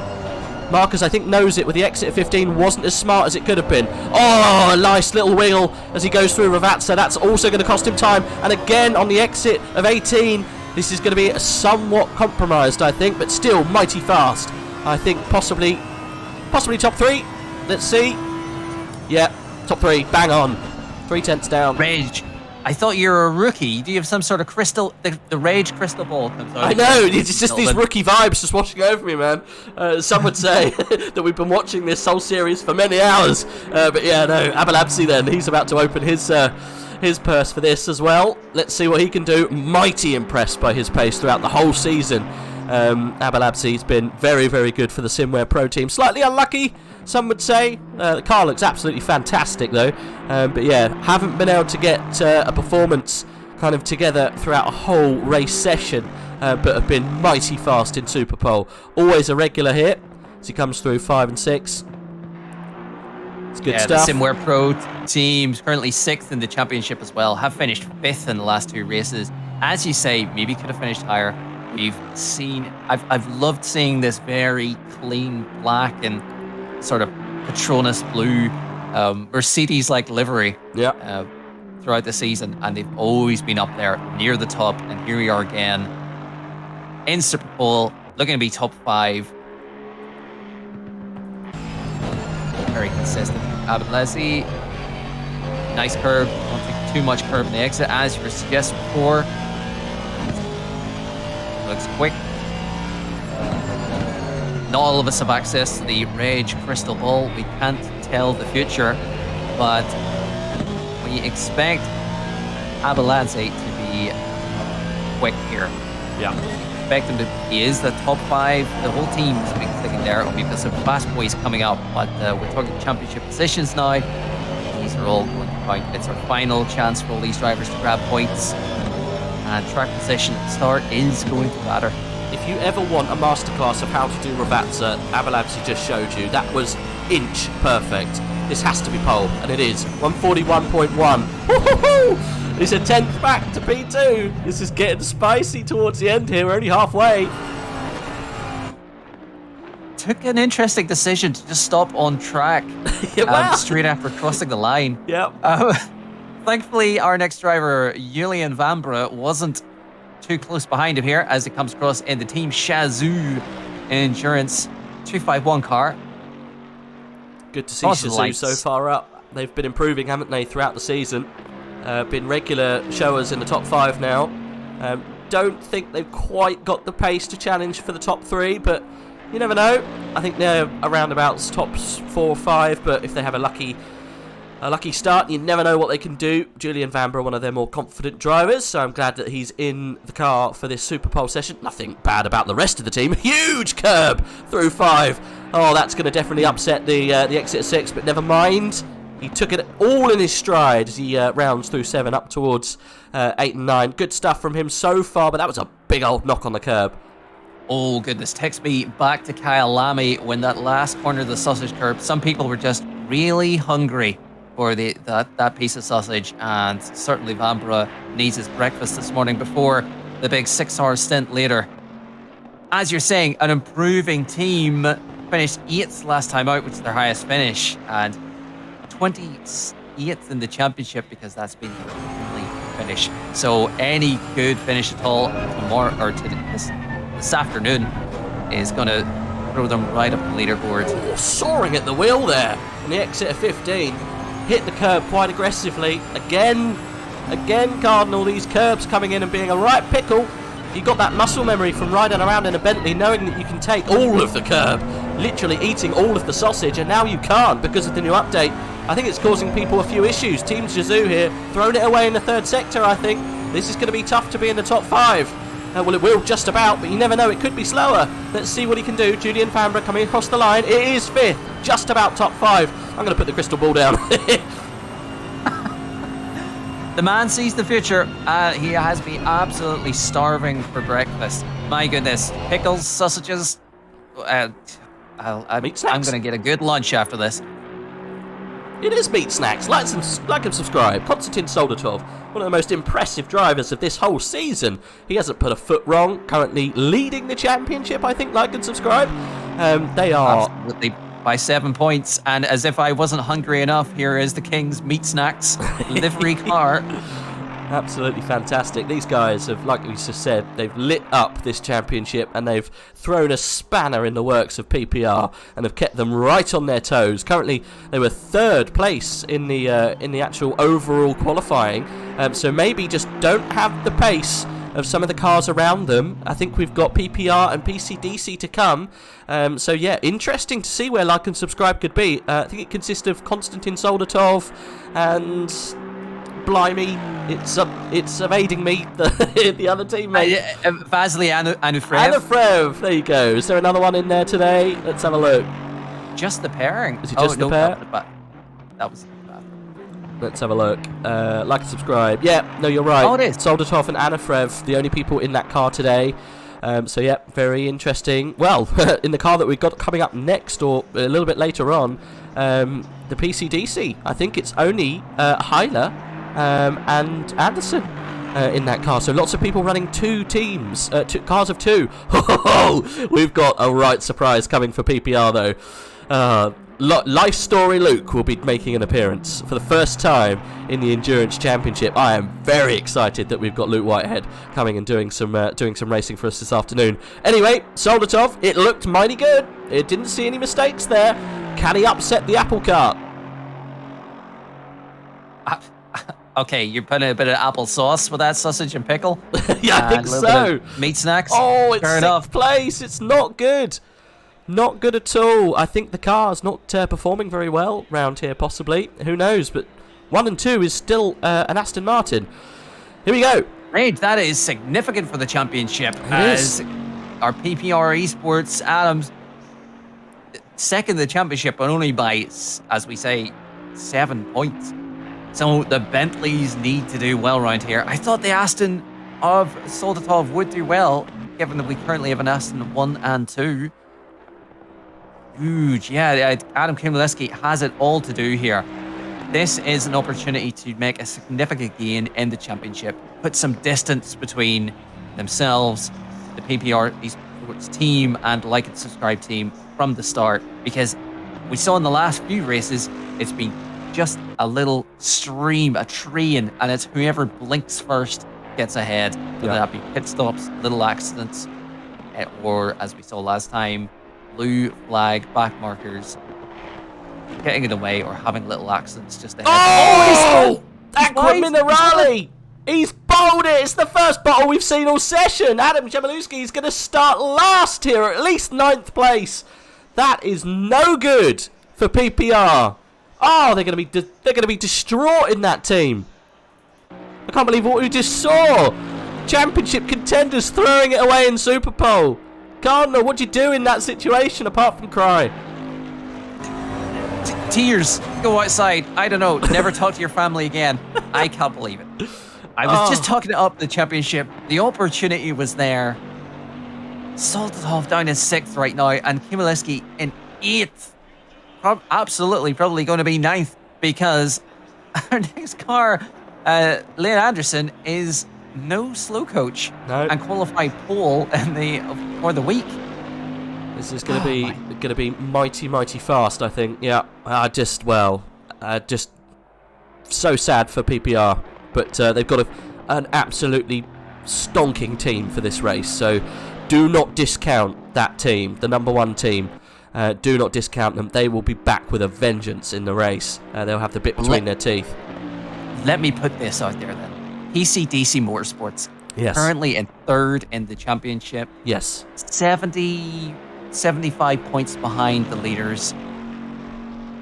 Marcus, I think, knows it with the exit of 15. Wasn't as smart as it could have been. Oh, a nice little wiggle as he goes through Ravazza. That's also going to cost him time. And again on the exit of 18. This is going to be somewhat compromised, I think, but still mighty fast. I think possibly top 3. Let's see. Yeah, top 3. Bang on. 3/10 down. Rage, I thought you were a rookie. Do you have some sort of crystal? The Rage crystal ball comes out. I know. It's just these rookie vibes just washing over me, man. Some would say that we've been watching this whole series for many hours. But yeah, no. Abalabsi then. He's about to open his purse for this as well. Let's see what he can do. Mighty impressed by his pace throughout the whole season. Abalabsi's been very good for the Simware Pro team. Slightly unlucky, some would say. The car looks absolutely fantastic though. But yeah, haven't been able to get a performance kind of together throughout a whole race session. But have been mighty fast in Superpole. Always a regular here as he comes through 5 and 6. It's good stuff. The Simware Pro teams currently 6th in the championship as well. Have finished 5th in the last 2 races. As you say, maybe could have finished higher. We've seen, I've loved seeing this very clean black and sort of Patronus blue Mercedes-like livery throughout the season, and they've always been up there near the top. And here we are again in Superpole, looking to be top 5. Very consistent. Abalazzi, nice curve. Don't take too much curve in the exit, as you were suggesting before. Looks quick. Not all of us have access to the Rage crystal ball. We can't tell the future, but we expect Abalazzi to be quick here. Yeah. Expect him to. He is the top 5. The whole team is big sticking there. We've got some fast boys coming up, but we're talking championship positions now. These are all going to count. It's our final chance for all these drivers to grab points. And track position at the start is going to matter. If you ever want a masterclass of how to do Ravazza, Abalabsi just showed you. That was inch perfect. This has to be pole, and it is. 141.1. Woohoo! It's a 10th back to P2. This is getting spicy towards the end here. We're only halfway. Took an interesting decision to just stop on track straight after crossing the line. Yep. Thankfully, our next driver, Julian Vambra, wasn't too close behind him here as it comes across in the Team Shazoo Endurance 251 car. Good to see Shazoo so far up. They've been improving, haven't they, throughout the season? Been regular showers in the top 5 now. Don't think they've quite got the pace to challenge for the top 3, but you never know. I think they're around about tops 4 or 5, but if they have a lucky start, you never know what they can do. Julian Vambra, one of their more confident drivers, so I'm glad that he's in the car for this Superpole session. Nothing bad about the rest of the team. Huge curb through 5. Oh, that's going to definitely upset the exit of 6, but never mind. He took it all in his stride as he rounds through 7 up towards 8 and 9. Good stuff from him so far, but that was a big old knock on the curb. Oh, goodness. Takes me back to Kyle Lamy when that last corner of the sausage curb. Some people were just really hungry for that piece of sausage, and certainly Vambra needs his breakfast this morning before the big 6-hour stint later. As you're saying, an improving team finished 8th last time out, which is their highest finish, and 28th in the championship because that's been the only finish. So any good finish at all tomorrow or this afternoon is going to throw them right up the leaderboard. Oh, soaring at the wheel there on the exit of 15. Hit the curb quite aggressively. Again, Cardinal, these curbs coming in and being a right pickle. You got that muscle memory from riding around in a Bentley, knowing that you can take all of the curb literally eating all of the sausage, and now you can't because of the new update. I think it's causing people a few issues. Team Jizu here, throwing it away in the third sector, I think. This is going to be tough to be in the top 5. Well, it will just about, but you never know. It could be slower. Let's see what he can do. Julian Fambra coming across the line. It is 5th, just about top 5. I'm going to put the crystal ball down. The man sees the future. He has been absolutely starving for breakfast. My goodness. Pickles, sausages. I'm going to get a good lunch after this. It is Meat Snacks. Like and subscribe. Konstantin Soldatov, one of the most impressive drivers of this whole season. He hasn't put a foot wrong. Currently leading the championship, I think. Like and subscribe. They are... Absolutely. By 7 points, and as if I wasn't hungry enough, here is the King's Meat Snacks livery car. Absolutely fantastic. These guys have, like we just said, they've lit up this championship, and they've thrown a spanner in the works of PPR and have kept them right on their toes. Currently, they were 3rd place in the actual overall qualifying, so maybe just don't have the pace of some of the cars around them. I think we've got PPR and PCDC to come. So yeah, interesting to see where like and subscribe could be. I think it consists of Konstantin Soldatov and blimey, it's evading me, the other teammate. Vasily Anufrev. Anufrev, there you go. Is there another one in there today? Let's have a look. Just the pairing. Is it just the pair? That was... Let's have a look. Like and subscribe. Yeah, no, you're right. Oh, it is. Soldatov and Anufrev, the only people in that car today. So yeah, very interesting. Well, in the car that we've got coming up next, or a little bit later on, the PCDC. I think it's only Heiler and Anderson in that car. So lots of people running 2 teams, cars of 2. We've got a right surprise coming for PPR though. Life Story Luke will be making an appearance for the first time in the Endurance Championship. I am very excited that we've got Luke Whitehead coming and doing some racing for us this afternoon. Anyway, Soldatov, it looked mighty good. It didn't see any mistakes there. Can he upset the apple cart? Okay, you're putting a bit of applesauce with that sausage and pickle? Yeah, I think so. Meat snacks? Oh, it's Fair 6th enough. place. It's not good. Not good at all. I think the car's not performing very well round here, possibly. Who knows? But 1 and 2 is still an Aston Martin. Here we go. Great, that is significant for the championship. It as is. Our PPR Esports Adams second the championship, but only by, as we say, 7 points. So the Bentleys need to do well around here. I thought the Aston of Soldatov would do well, given that we currently have an Aston 1 and 2. Huge, yeah, Adam Kimaleski has it all to do here. This is an opportunity to make a significant gain in the championship, put some distance between themselves, the PPR Esports team, and Like and Subscribe team from the start, because we saw in the last few races, it's been just a little stream, a train, and it's whoever blinks first gets ahead, whether that be pit stops, little accidents, or as we saw last time, blue flag back markers getting it away or having little accidents just ahead. Oh! Aqua Minerale! He's bowled it! It's the first bottle we've seen all session! Adam Jamaluski is going to start last here, at least 9th place. That is no good for PPR. Oh, they're going to be distraught in that team. I can't believe what we just saw. Championship contenders throwing it away in Superpole. Cardinal, what do you do in that situation apart from cry? Tears. Go outside. I don't know. Never talk to your family again. I can't believe it. I was just talking up the championship. The opportunity was there. Soldatov down in 6th right now, and Kimaleski in 8th. Absolutely, probably going to be 9th, because our next car, Leon Anderson, is no slow coach and qualified pole in for the week. This is going to be mighty fast, I think. Yeah, just so sad for PPR, but they've got an absolutely stonking team for this race. So do not discount that team, the number 1 team. Do not discount them. They will be back with a vengeance in the race. They'll have the bit between their teeth. Let me put this out there then. PCDC Motorsports, yes, currently in 3rd in the championship. Yes. 70 75 points behind the leaders.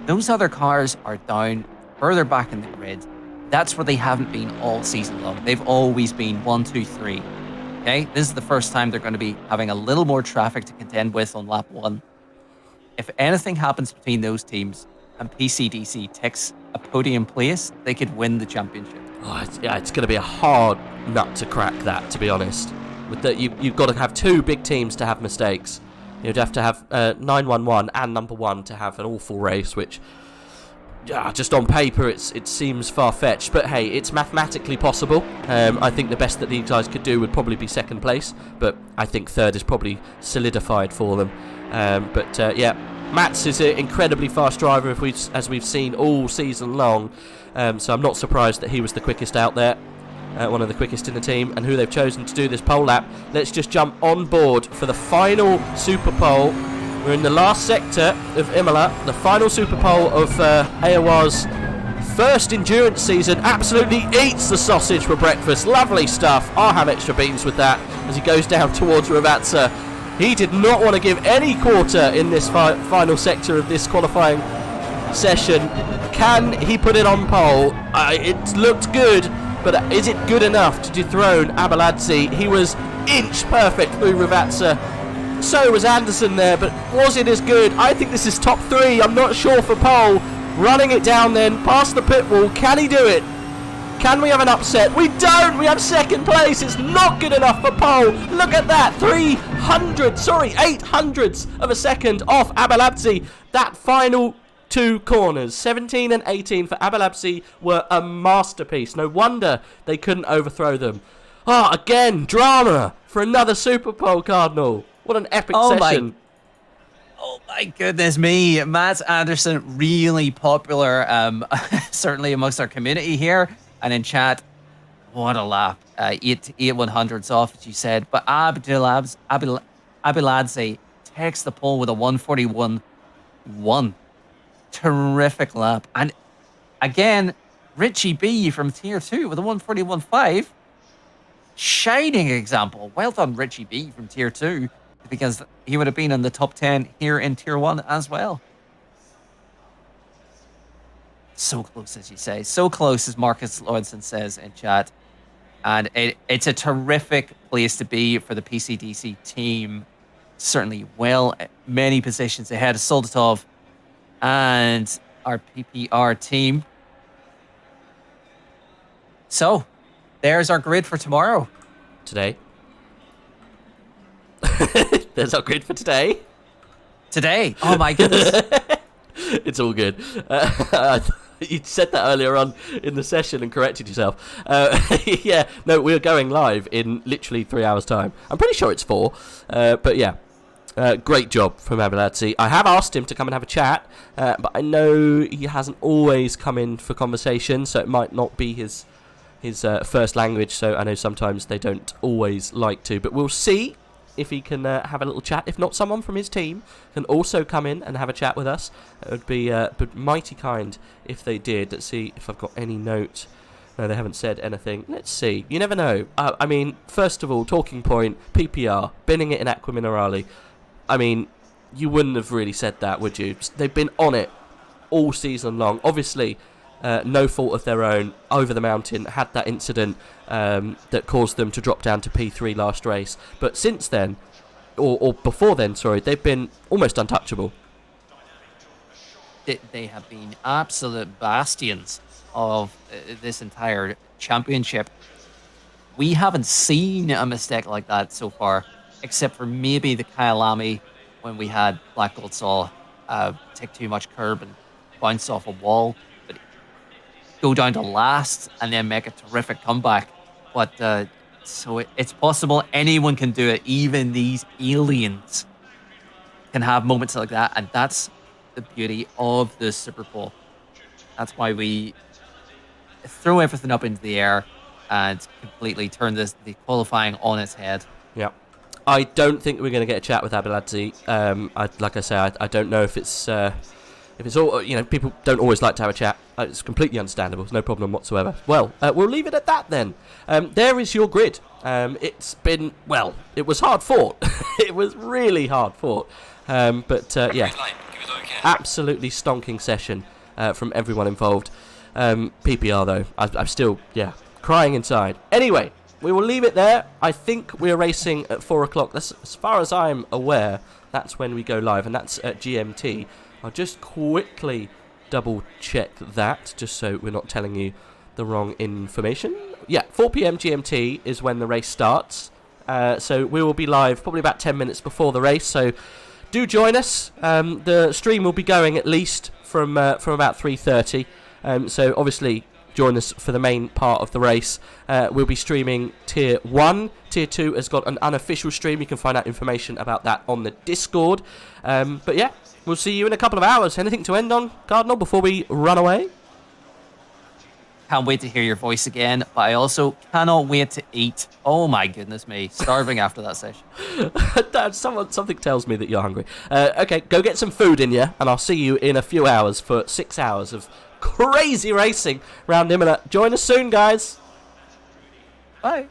Those other cars are down further back in the grid. That's where they haven't been all season long. They've always been 1, 2, 3. Okay, this is the first time they're going to be having a little more traffic to contend with on lap 1. If anything happens between those teams and PCDC takes a podium place, they could win the championship. Oh, it's going to be a hard nut to crack, that, to be honest. With that, you've got to have two big teams to have mistakes. You'd have to have 911 and number 1 to have an awful race, which, just on paper, it seems far-fetched. But hey, it's mathematically possible. I think the best that these guys could do would probably be second place, but I think third is probably solidified for them. Yeah, Mats is an incredibly fast driver, as we've seen all season long. So I'm not surprised that he was the quickest out there. One of the quickest in the team, and who they've chosen to do this pole lap. Let's just jump on board for the final Superpole. We're in the last sector of Imola, the final Superpole of AOR's first endurance season. Absolutely eats the sausage for breakfast. Lovely stuff. I'll have extra beans with that as he goes down towards Ravazza. He did not want to give any quarter in this final sector of this qualifying session. Can he put it on pole? It looked good. But is it good enough to dethrone Abeladze? He was inch perfect through Ravazza. So was Anderson there, but was it as good? I think this is top 3. I'm not sure for pole. Running it down then, past the pit wall. Can he do it? Can we have an upset? We don't! We have second place. It's not good enough for pole. Look at that. 800ths of a second off Abeladze. That final 2 corners, 17 and 18 for Abeladze, were a masterpiece. No wonder they couldn't overthrow them. Again, drama for another Superpole, Cardinal. What an epic session. Oh my goodness me. Matt Anderson, really popular, certainly amongst our community here and in chat. What a lap. 8 100s off, as you said. But Abeladze takes the pole with a 141.1. Terrific lap. And again, Richie B from tier 2 with a 141.5. Shining example. Well done, Richie B from tier 2, because he would have been in the top 10 here in tier 1 as well. So close, as you say. So close, as Marcus Lordson says in chat. And it's a terrific place to be for the PCDC team. Certainly many positions ahead of Soldatov and our PPR team. So, there's our grid for tomorrow. Today. There's our grid for today. Today. Oh my goodness. It's all good. You said that earlier on in the session and corrected yourself. Yeah, no, we're going live in literally 3 hours' time. I'm pretty sure it's 4. But yeah. Great job from Abeladze. I have asked him to come and have a chat, but I know he hasn't always come in for conversation, so it might not be his first language, so I know sometimes they don't always like to, but we'll see if he can have a little chat. If not, someone from his team can also come in and have a chat with us. It would be mighty kind if they did. Let's see if I've got any note. No, they haven't said anything. Let's see. You never know. I mean, first of all, talking point, PPR, binning it in Aqua Minerale. I mean, you wouldn't have really said that, would you? They've been on it all season long. Obviously, no fault of their own. Over the mountain, had that incident that caused them to drop down to P3 last race. But since then, or before then, sorry, they've been almost untouchable. They have been absolute bastions of this entire championship. We haven't seen a mistake like that so far, except for maybe the Kyalami when we had Black Gold Saw take too much curb and bounce off a wall, but go down to last and then make a terrific comeback. But so it's possible anyone can do it. Even these aliens can have moments like that, and that's the beauty of the Superpole. That's why we throw everything up into the air and completely turn the qualifying on its head. Yeah. I don't think we're going to get a chat with Abeladze. Like I say, I don't know if it's all, you know, people don't always like to have a chat. It's completely understandable. It's no problem whatsoever. Well, we'll leave it at that then. There is your grid. It's been, well, it was hard fought. It was really hard fought. Yeah, absolutely stonking session from everyone involved. PPR though, I'm still crying inside. Anyway, we will leave it there. I think we're racing at 4 o'clock. That's, as far as I'm aware, that's when we go live, and that's at GMT. I'll just quickly double check that, just so we're not telling you the wrong information. Yeah, 4 p.m. GMT is when the race starts. So we will be live probably about 10 minutes before the race. So do join us. The stream will be going at least from about 3:30. So obviously join us for the main part of the race. We'll be streaming Tier 1. Tier 2 has got an unofficial stream. You can find out information about that on the Discord. But yeah, we'll see you in a couple of hours. Anything to end on, Cardinal, before we run away? Can't wait to hear your voice again, but I also cannot wait to eat. Oh my goodness me, starving after that session. Dad, something tells me that you're hungry. Okay, go get some food in you, and I'll see you in a few hours for 6 hours of crazy racing around Imola. Join us soon, guys. Bye.